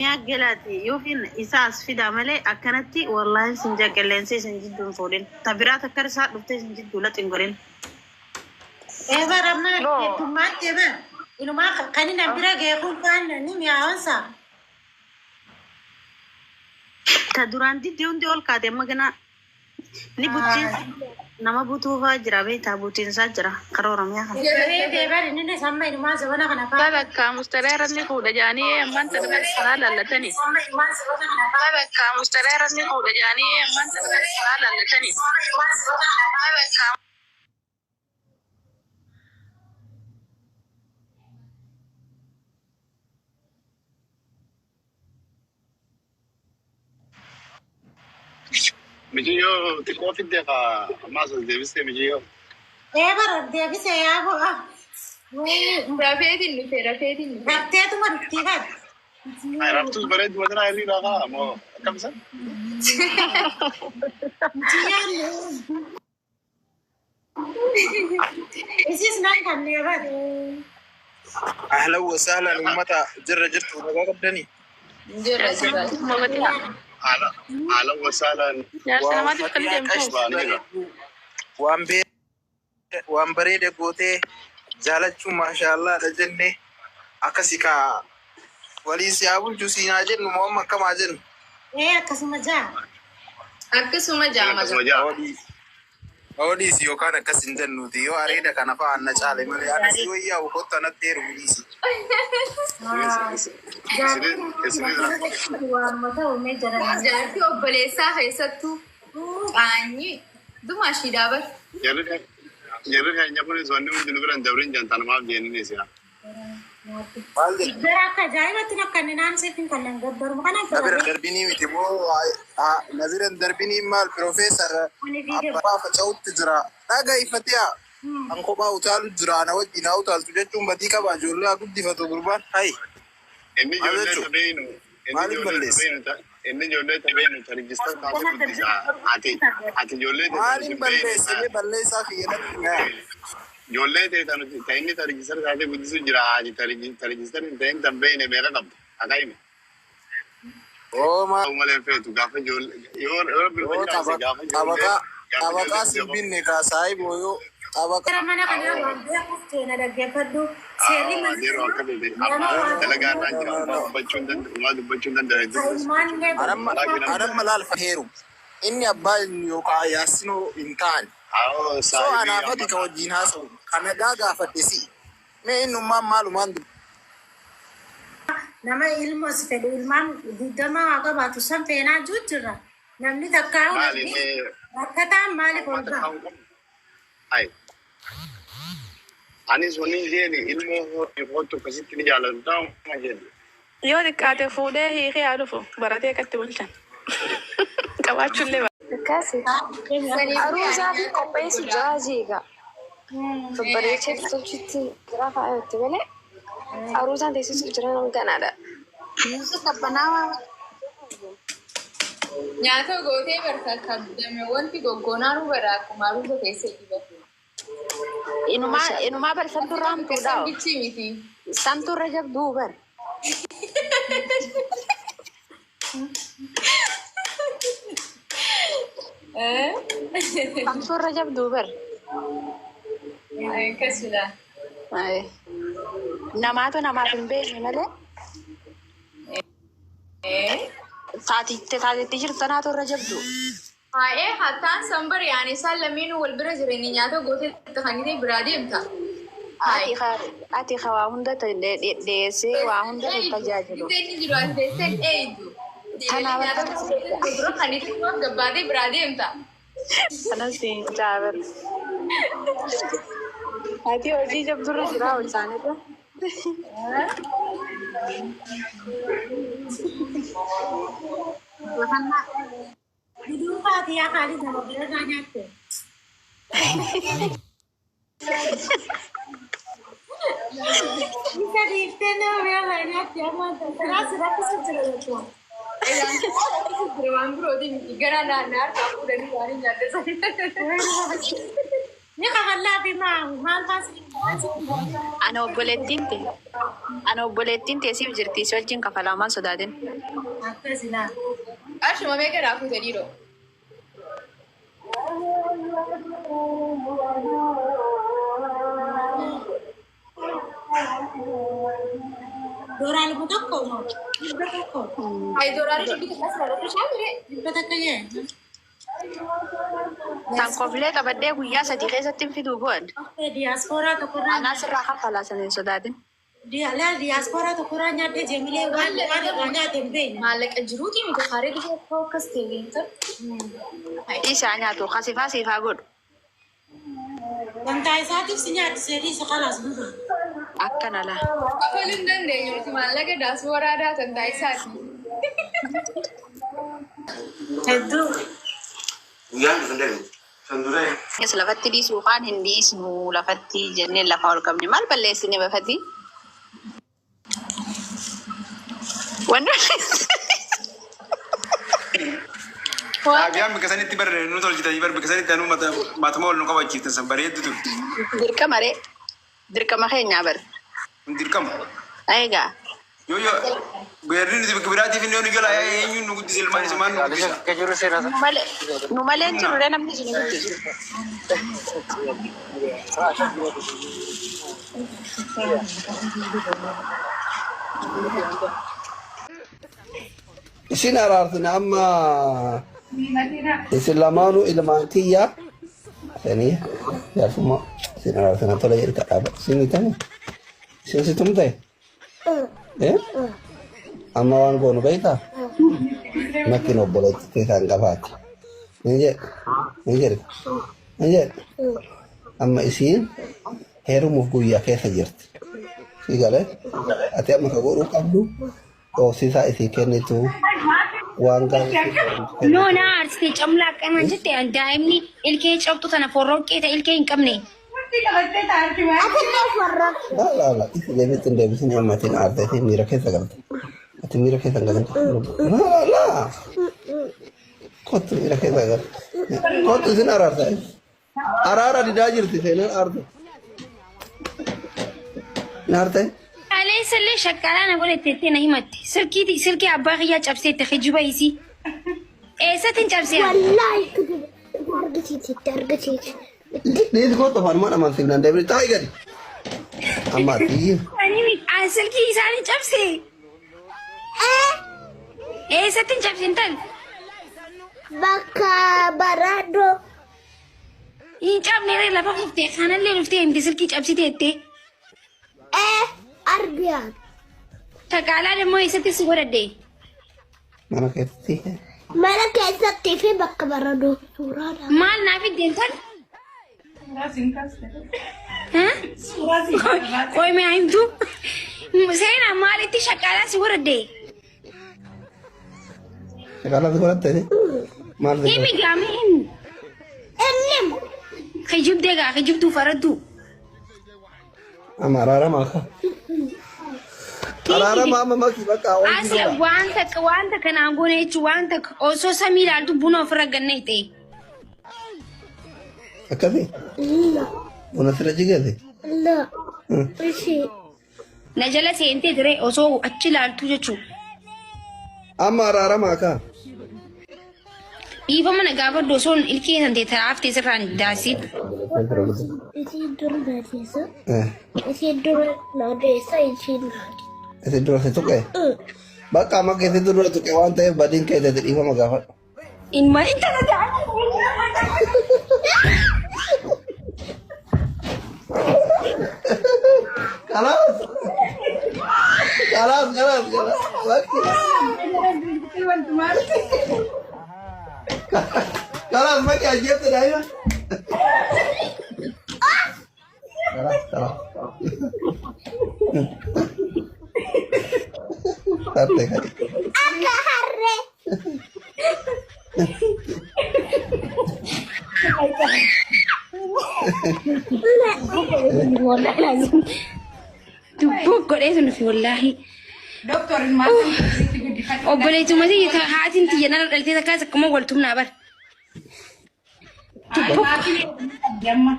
يا جلاتي يوفين إساس في دامله أكنتي والله سنجا كلنسي سنجدون فودين تبرات كرسا دفتي سنجد دولة تنقرين إيه برما تومات جبا إنه ما كاني نبرة جاكون كان نيم ياوسا تدوران دي ديون دي أول كادم مجنا نبوتين nama butuh fajra beta butin sajra karoram ya kan إيه بار إنه سامع إنه ما زبنا كنا فا بابا كمسترير نقول جاني من تقدر سرال لتني بابا كمسترير نقول جاني من تقدر سرال لتني بابا كم مجيو تكون في الدقة ما صار ديفيس مجيو إيه بار ديابي سيا بو رفيدي ربطة توما ربطة عرفت البلد مدرنا اللي لها مو كم سنة جيان إيش نان كان يا بار أهلا وسهلا ومتى جرت ولا قدني على وسهلا يا سلامات الكل وان بريد قوتي جالتشو ما شاء الله لجنة أكسيكا وليس يابل جوسينا جن مهما كما جن إيه كسمة جا أودي سيو كان كسين جن نوديو أريدا كان فان نجالي ملي أنا سيو يا وقت أنا تيرو وليسي جارتي وبليسا هيستو أني دماشي دابر جرّ كأني أقول زواني من دنيا دورين جانتان ما بيجي نيسيا برا كجاي بتنا كننان سيفين كنن غبر مكانا نبير دربيني ميتمو نبير دربيني مال بروفيسور أبا فتشوت تجرا ناقة إفتيا أنكو ما أوتال جرا أنا وجي ناوتال تجتم بديكا بجولا أقول دي فتو قربان هاي إني جولة تبينو إني جولة تبينو تريجستر كاسو بديسا آتي جولة مالين بلّيسا خيانة جولة تاني تريجستر كاسو بديسو جرا آتي تريجستر تاني تبينه ميرا نب أكايمه أو ما أمالين فيتو كافة جول يور أبغى سبين نكاساي بويو أبغى mana kana wanda ya kufte na da gefado sai man ديرو أكبر تلاقي أنا بتشون ما بتشون man ne أنا ملال فهيرو إني أبغى يوكا ياسنو إنكان so ana fadi ka wajin haso kana daga fadisi me inu ma maluman nama ilmu sifedu ilman didama aga batu sampena jujura namni takkaw rakata mali kolba أي أنا سوني جيني إلمو هو تكسي تني جالس تاو ما جيني يودي كاتي فودة هي عارفه براتي كاتي ولشان كواچو لي كاسي أروزا في كوبايس جاجيغا فبريتشي تلشتي كرافة أيوة تبلي أروزا تيسيس كجرانا مكانادا nyaata gootee barka kaddame wanti goggonaanu bara kumaru zo keessa ibatu inuma bar santu ramtu dao bichi miti santu rajab dubar santu rajab dubar ay kasula ay namatu mbeni male تاتي تيجي تناتو رجبدو هاي حتى سمبر يعني سلمين والبرجرين نياتو غوتي تخانيتي برادي امتا ati khawa hunda ta de se wa hunda ta jajelo تاني جلوان ديسن ايدو انا برو خانيتي ما غبادي برادي امتا انا سين جابر ati oji jab duru jira ulsane to Muhammad hidup pati ya kali sama bila nanya tuh bisa diistimewa bila nanya dia mau terasa kesulitan tuh Beruang bro di gara na kamu dari hari nyata نخلى بما ما الباس أنا وبولتين تسيب جرتي سوالجين كفلا ما صدادين. أكتسلا أشو ما بيجي راكو تديرو. دوران بتوكو ما هاي دوران شو بيتخلص ولا شو عامله؟ بتكلم تنقبلت أبدأ ويا سديقة في دوبون. diaspora تقرأ أنا سرعة كفلا سنين صدادين. لا diaspora تقرأ نادي جميلة وانا تنبين مالك الجروتي متخارج في فوكس تيجي إيش أنا تو خسيفة قول. وانت عايزاتي سنيات سيري خلاص بقى أكنا لا. أفلين دندي يورتي مالك داسورا دا تنداي ساتي هدو Guyaan dhufan san dura Yes, lafatti di suuqaan hindi isnu lafatti jennee lafa ol qabne maal balleessine bafatti? Wanni Abiyaan bakka sanitti barre nu tolchitanii bar bakka sanitti anu matuma ol nu qabachiiftan san bareeddu ture. dirqama keenyaa bar. Dirqama. Egaa Yoo guyyaarri nuti bakka biraatiif inni yoo gala eenyuun nu guddise ilmaan isa maan nu guddisa. nu malee hin jirre namni isin guddisu. isin araartine amma isin lamaanuu ilmaan kiyya sanii jaarsummaa isin araartine tola jedhika dhaaba isin itame isin situm ta'e amma waan goonu beektaa nakkin obboleetti keessaan qabaate ni jedhe amma isiin heerumuuf guyyaa keessa jirti si galee ati amma ka godhuu qabdu dhoofsisaa isii kennitu waan gaarii No, na arti camla kanan jette daimni ilke cabtu tana forroqe ta ilke hin qabne. la isi deebiitti deebisin ammatiin aarteetii miira keessa galte ati miira keessa galte la kottu miira keessa galte kottu isin araarta araara didaa jirti seenaan aarte naarte Ale sele shakala na gole tete na himatti. Sirki abba ya cabse ta khijuba isi. Satin cabse. Wallahi targeti. Ni ko to farman aman signan deebi taai gadi amma tii Ani mi sirki isani cabse. Satin cabse tan. Baka barado. In cabne re la fa fufte khana le rufte in sirki cabse tete. Arbian. Takala de mo isati sigurade. mana ketti Mana keessatti fi bakka barado suuraadha. Mal na fi dental. Koi me aim tu. Sena mal iti shakala sigurade. kala goratte mal de Imi gamin. Ennem. Khijub dega khijub tu faradu. amma araara maka araara mama maki baka Asi wanta kana gone ci wanta oso samira tu buno ofra ganne te. akati La. una sira jigete La. Rishi. Najala se ente dire oso achi laltu jechu. amma araara maka Ifa mana gabar doson ilke hande tarafte sirran dasit. Isi dur nadisa. Isi dur nadisa isi nadi. ese dura se tuke baka maka ese dura tuke wanta e badin ke de ifa magafa In ma inta na da. خلاص خلاص ما كان جبت دايما خلاص Akka harre. Wallahi lazim. Dubbo godhe sun fi wallahi. دكتور المعلم Obboleetu mati haatiin tiyya nana dhaltee takkaa akkuma waltumnaa bar. Ay, maatii beekamtii qabdi amma.